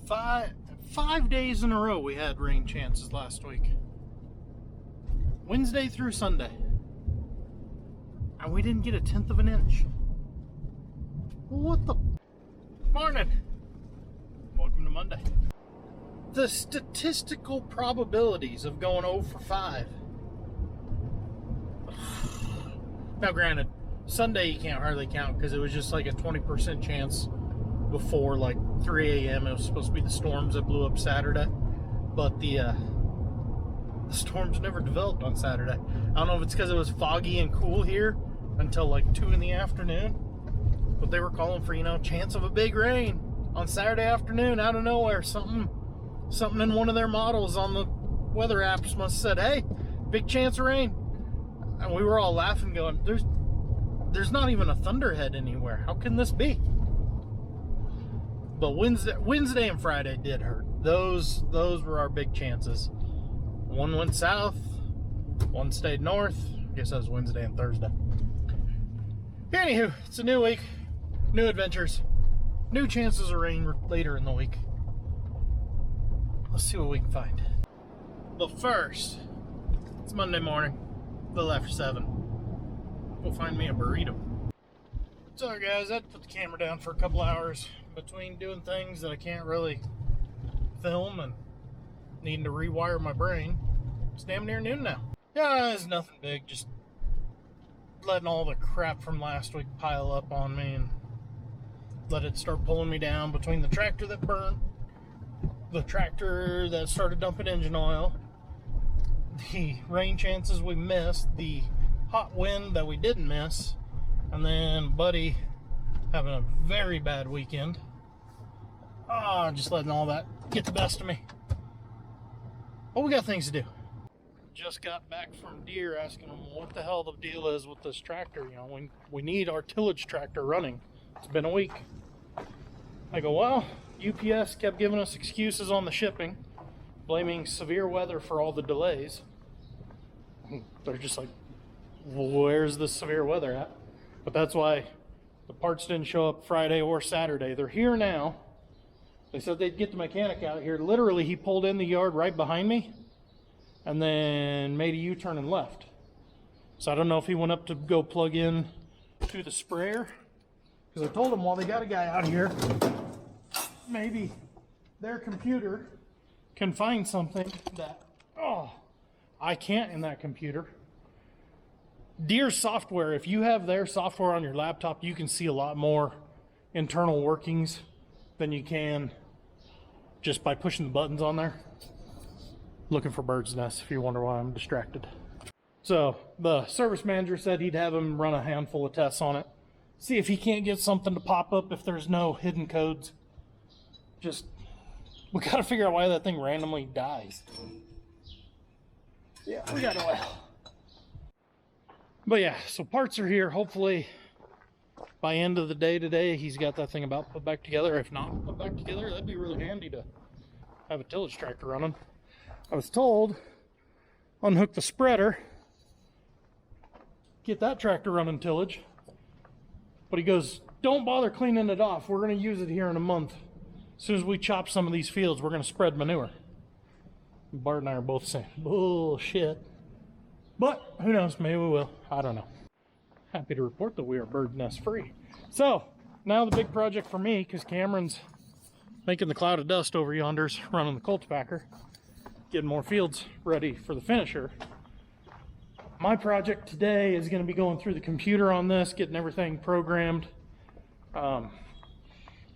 Five days in a row we had rain chances last week. Wednesday through Sunday. And we didn't get a tenth of an inch. What the? Morning. Welcome to Monday. The statistical probabilities of going 0 for 5. Now granted, Sunday you can't hardly count because it was just like a 20% chance before like 3 a.m. It was supposed to be the storms that blew up Saturday. But the storms never developed on Saturday. I don't know if it's because it was foggy and cool here until like 2 in the afternoon. But they were calling for, chance of a big rain on Saturday afternoon out of nowhere. Something in one of their models on the weather apps must have said, hey, big chance of rain. And we were all laughing going, there's not even a thunderhead anywhere. How can this be? But Wednesday and Friday did hurt. Those were our big chances. One went south, one stayed north. I guess that was Wednesday and Thursday. Anywho, it's a new week, new adventures, new chances of rain later in the week. Let's see what we can find. But first, it's Monday morning, a little after 7. Go find me a burrito. So guys, I had to put the camera down for a couple hours between doing things that I can't really film and needing to rewire my brain. It's damn near noon now. Yeah, it's nothing big, just letting all the crap from last week pile up on me and let it start pulling me down between the tractor that burned, the tractor that started dumping engine oil, the rain chances we missed, the hot wind that we didn't miss, and then Buddy having a very bad weekend. Just letting all that get the best of me. But we got things to do. Just got back from Deere asking them what the hell the deal is with this tractor. We need our tillage tractor running. It's been a week. I go, well, UPS kept giving us excuses on the shipping, blaming severe weather for all the delays. They're just like, well, where's the severe weather at? But that's why the parts didn't show up Friday or Saturday. They're here now. They said they'd get the mechanic out here. Literally, he pulled in the yard right behind me and then made a U-turn and left. So I don't know if he went up to go plug in to the sprayer. Because I told him, while they got a guy out here, maybe their computer can find something that, I can't in that computer. Deere software, if you have their software on your laptop, you can see a lot more internal workings than you can just by pushing the buttons on there. Looking for bird's nests if you wonder why I'm distracted. So the service manager said he'd have him run a handful of tests on it. See if he can't get something to pop up if there's no hidden codes. We gotta figure out why that thing randomly dies. Yeah, we got oil. But yeah, so parts are here. Hopefully by end of the day today, he's got that thing about put back together. If not put back together, that'd be really handy to have a tillage tractor running. I was told, unhook the spreader, get that tractor running tillage. But he goes, don't bother cleaning it off. We're going to use it here in a month. As soon as we chop some of these fields, we're going to spread manure. Bart and I are both saying, bullshit. But who knows, maybe we will. I don't know. Happy to report that we are bird nest free. So now the big project for me, because Cameron's making the cloud of dust over yonder's running the cultipacker, getting more fields ready for the finisher. My project today is going to be going through the computer on this, getting everything programmed.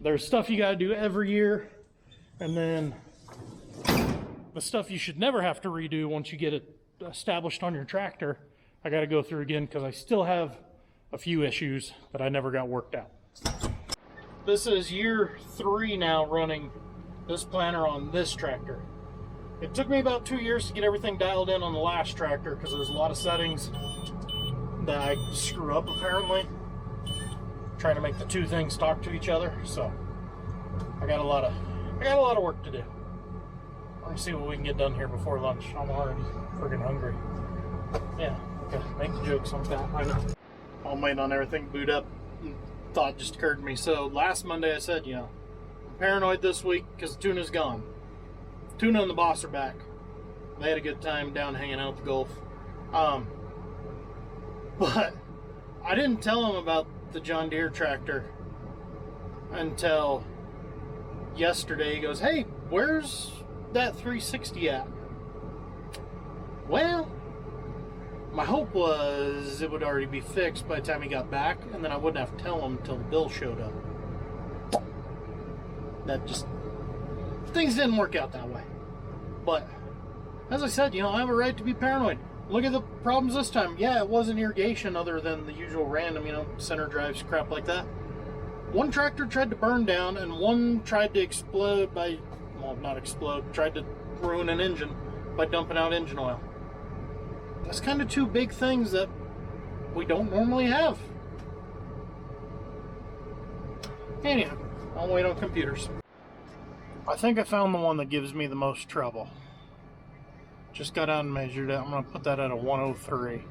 There's stuff you got to do every year, and then the stuff you should never have to redo once you get it established on your tractor, I got to go through again because I still have a few issues that I never got worked out. This is year 3 now running this planter on this tractor. It took me about 2 years to get everything dialed in on the last tractor because there's a lot of settings that I screw up apparently, trying to make the two things talk to each other. So I got a lot of work to do. Let's see what we can get done here before lunch. I'm already freaking hungry. Yeah, okay, make the jokes like that. I know. I'm waiting on everything to boot up. Thought just occurred to me. So last Monday I said, Paranoid this week because Tuna's gone. Tuna and the boss are back. They had a good time down hanging out at the Gulf. But I didn't tell him about the John Deere tractor until yesterday. He goes, "Hey, where's that 360 at?" Well, my hope was it would already be fixed by the time he got back, and then I wouldn't have to tell him until the bill showed up. That just, things didn't work out that way. But as I said, I have a right to be paranoid. Look at the problems this time. Yeah, it wasn't irrigation other than the usual random, center drives, crap like that. One tractor tried to burn down, and one tried to explode tried to ruin an engine by dumping out engine oil. That's kind of two big things that we don't normally have. Anyhow, I'll wait on computers. I think I found the one that gives me the most trouble. Just got out and measured it. I'm going to put that at a 103.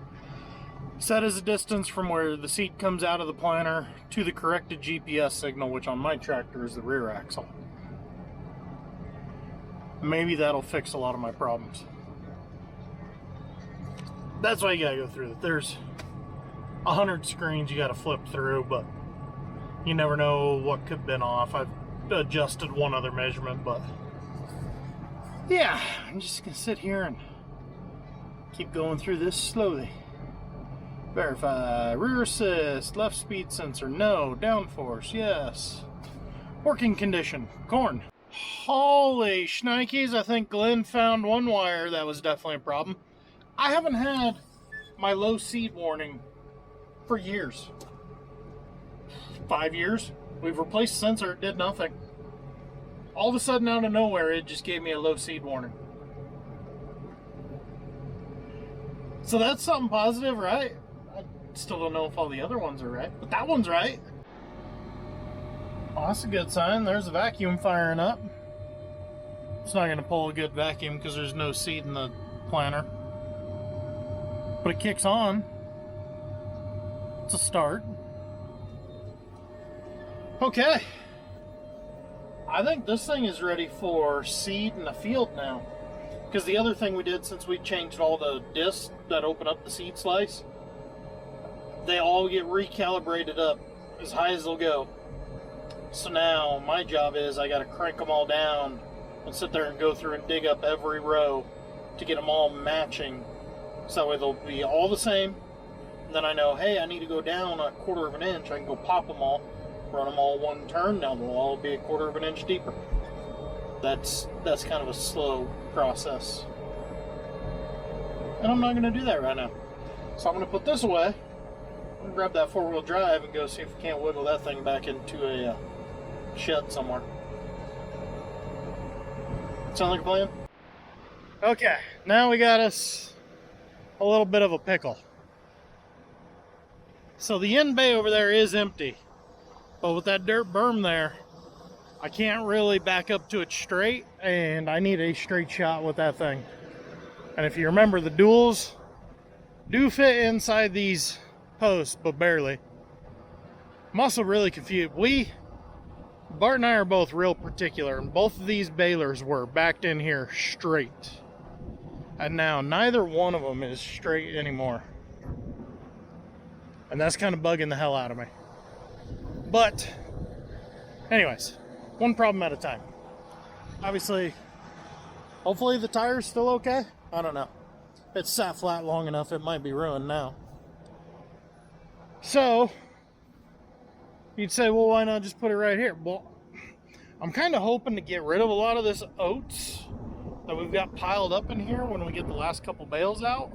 Set as a distance from where the seat comes out of the planter to the corrected GPS signal, which on my tractor is the rear axle. Maybe that'll fix a lot of my problems. That's why you gotta go through it. There's 100 screens you gotta flip through, but you never know what could have been off. I've adjusted one other measurement, but yeah, I'm just gonna sit here and keep going through this slowly. Verify. Rear assist. Left speed sensor. No. Downforce. Yes. Working condition. Corn. Holy shnikes. I think Glenn found one wire that was definitely a problem. I haven't had my low seed warning for years. 5 years. We've replaced the sensor. It did nothing. All of a sudden, out of nowhere, it just gave me a low seed warning. So that's something positive, right? I still don't know if all the other ones are right, but that one's right. Oh, that's a good sign. There's a vacuum firing up. It's not going to pull a good vacuum because there's no seed in the planter. But it kicks on. It's a start. Okay. I think this thing is ready for seed in the field now. Because the other thing we did since we changed all the discs that open up the seed slice, they all get recalibrated up as high as they'll go. So now my job is I got to crank them all down and sit there and go through and dig up every row to get them all matching. So that way they'll be all the same. And then I know, hey, I need to go down a 1/4 of an inch. I can go pop them all, run them all one turn. Now they'll all be a 1/4 of an inch deeper. That's kind of a slow process. And I'm not going to do that right now. So I'm going to put this away. I'm going to grab that 4-wheel drive and go see if we can't wiggle that thing back into a shed somewhere. Sound like a plan? Okay, now we got us a little bit of a pickle. So the end bay over there is empty, but with that dirt berm there, I can't really back up to it straight, and I need a straight shot with that thing. And if you remember, the duals do fit inside these posts, but barely. I'm also really confused. Bart and I are both real particular, and both of these balers were backed in here straight. And now neither one of them is straight anymore. And that's kind of bugging the hell out of me. But anyways, one problem at a time. Obviously, hopefully the tire's still okay. I don't know. It's sat flat long enough, it might be ruined now. So, you'd say, well, why not just put it right here? Well, I'm kind of hoping to get rid of a lot of this oats that we've got piled up in here when we get the last couple bales out.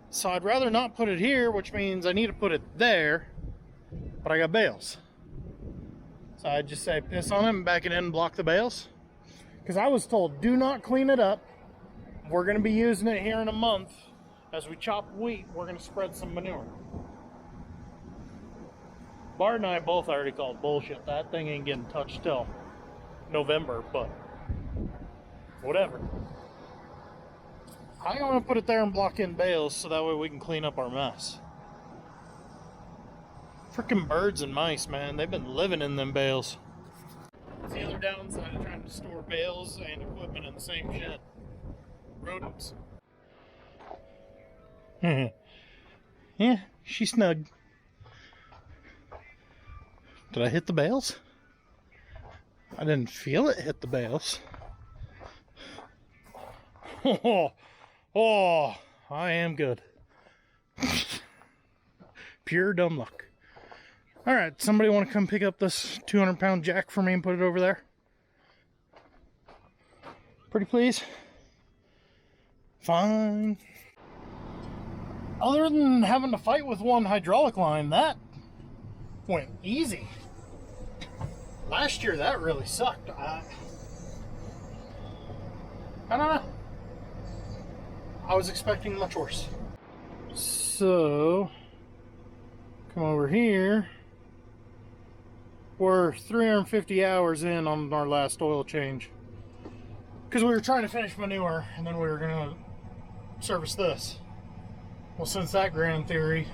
So I'd rather not put it here, which means I need to put it there, but I got bales. So I'd just say piss on it and back it in and block the bales. Because I was told, do not clean it up. We're going to be using it here in a month. As we chop wheat, we're going to spread some manure. Bart and I both already called bullshit. That thing ain't getting touched till November, but whatever. I want to put it there and block in bales so that way we can clean up our mess. Freaking birds and mice, man. They've been living in them bales. It's the other downside of trying to store bales and equipment in the same shed. Rodents. Yeah, she's snug. Did I hit the bales? I didn't feel it hit the bales. Oh, I am good. Pure dumb luck. Alright, somebody want to come pick up this 200-pound jack for me and put it over there? Pretty please? Fine. Other than having to fight with one hydraulic line, that went easy. Last year, that really sucked. I don't know. I was expecting much worse. So, come over here. We're 350 hours in on our last oil change. Because we were trying to finish manure, and then we were going to service this. Well, since that grand theory,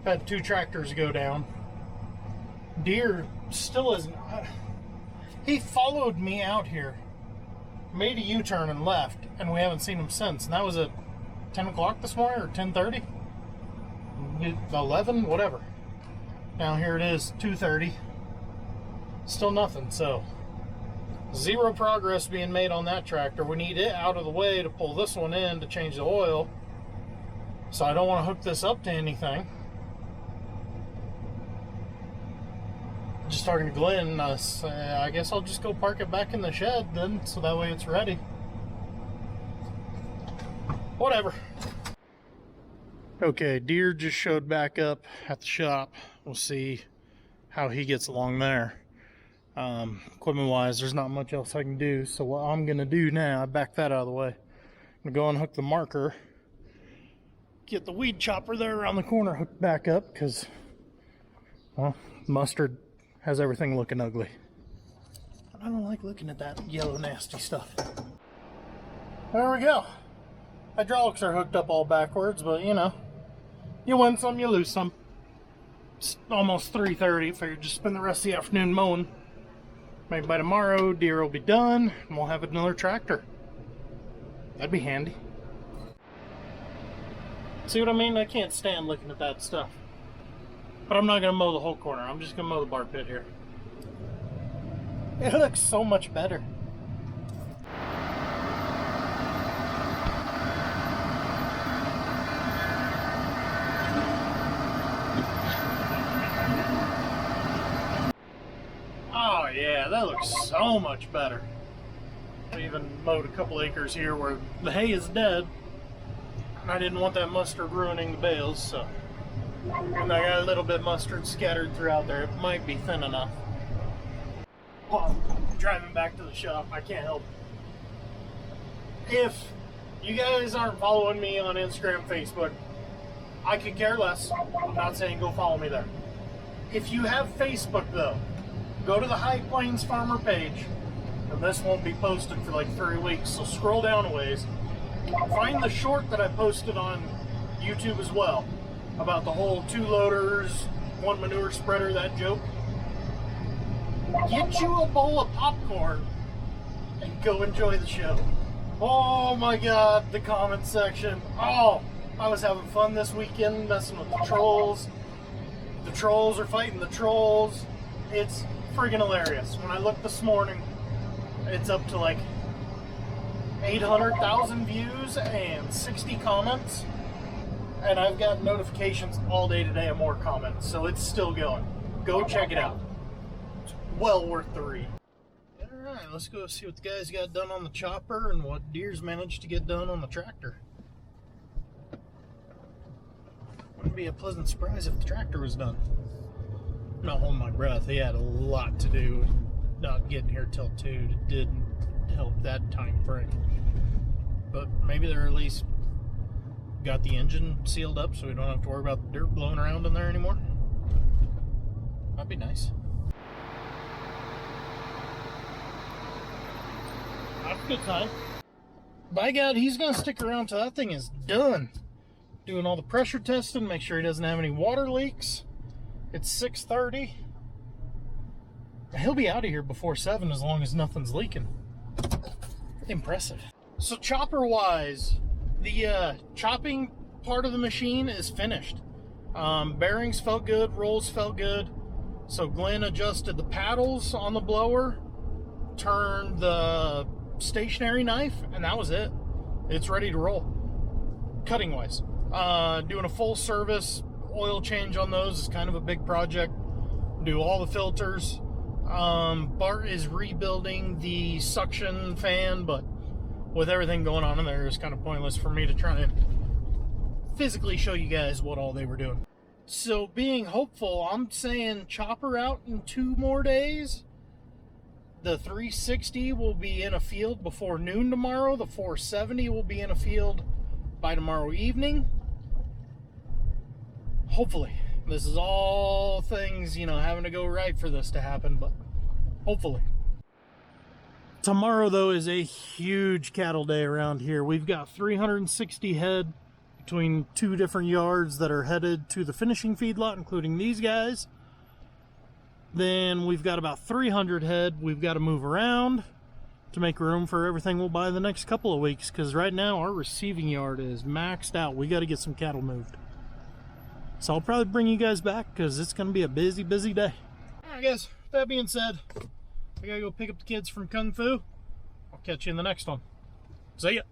had 2 tractors go down. Deer still isn't. He followed me out here, made a U-turn and left, and we haven't seen him since. And that was at 10 o'clock this morning, or 10:30, 11, whatever. Now here it is, 2:30. Still nothing. So zero progress being made on that tractor. We need it out of the way to pull this one in to change the oil. So I don't want to hook this up to anything. Just talking to Glenn, I guess I'll just go park it back in the shed then, so that way it's ready. Whatever. Okay, Deer just showed back up at the shop. We'll see how he gets along there. Equipment wise, there's not much else I can do, so what I'm gonna do now, I back that out of the way. I'm gonna go and hook the marker, get the weed chopper there around the corner hooked back up, because, well, mustard has everything looking ugly. I don't like looking at that yellow nasty stuff. There we go. Hydraulics are hooked up all backwards, but you know, you win some, you lose some. It's almost 3:30. Figured just spend the rest of the afternoon mowing. Maybe by tomorrow, Deer will be done, and we'll have another tractor. That'd be handy. See what I mean? I can't stand looking at that stuff. But I'm not going to mow the whole corner. I'm just going to mow the bar pit here. It looks so much better. Oh yeah, that looks so much better. I even mowed a couple acres here where the hay is dead. And I didn't want that mustard ruining the bales, so. And I got a little bit of mustard scattered throughout there. It might be thin enough. Well, driving back to the shop, I can't help it. If you guys aren't following me on Instagram, Facebook, I could care less. I'm not saying go follow me there. If you have Facebook though, go to the High Plains Farmer page, and this won't be posted for like 3 weeks, so scroll down a ways. Find the short that I posted on YouTube as well, about the whole 2 loaders, 1 manure spreader, that joke. Get you a bowl of popcorn and go enjoy the show. Oh my god, the comment section. Oh, I was having fun this weekend messing with the trolls. The trolls are fighting the trolls. It's friggin' hilarious. When I looked this morning, it's up to like 800,000 views and 60 comments. And I've got notifications all day today of more comments, so it's still going. Go check it out. It's well worth the read. Alright, let's go see what the guys got done on the chopper and what Deer's managed to get done on the tractor. Wouldn't be a pleasant surprise if the tractor was done. I'm not holding my breath. He had a lot to do. Not getting here till 2 didn't help that time frame. But maybe they're at least got the engine sealed up so we don't have to worry about the dirt blowing around in there anymore. That'd be nice. That's a good time. By God, he's gonna stick around till that thing is done. Doing all the pressure testing, make sure he doesn't have any water leaks. It's 6:30. He'll be out of here before 7 as long as nothing's leaking. Impressive. So chopper wise, the chopping part of the machine is finished. Bearings felt good, rolls felt good. So Glenn adjusted the paddles on the blower, turned the stationary knife, and that was it. It's ready to roll. Cutting wise, doing a full service oil change on those is kind of a big project. Do all the filters. Bart is rebuilding the suction fan, but with everything going on in there, it's kind of pointless for me to try and physically show you guys what all they were doing. So being hopeful, I'm saying chopper out in 2 more days. The 360 will be in a field before noon tomorrow. The 470 will be in a field by tomorrow evening. Hopefully. This is all things, you know, having to go right for this to happen, but hopefully. Tomorrow, though, is a huge cattle day around here. We've got 360 head between 2 different yards that are headed to the finishing feedlot, including these guys. Then we've got about 300 head we've got to move around to make room for everything we'll buy the next couple of weeks, because right now our receiving yard is maxed out. We got to get some cattle moved. So I'll probably bring you guys back because it's going to be a busy, busy day. Alright guys, with that being said, I gotta go pick up the kids from Kung Fu. I'll catch you in the next one. See ya.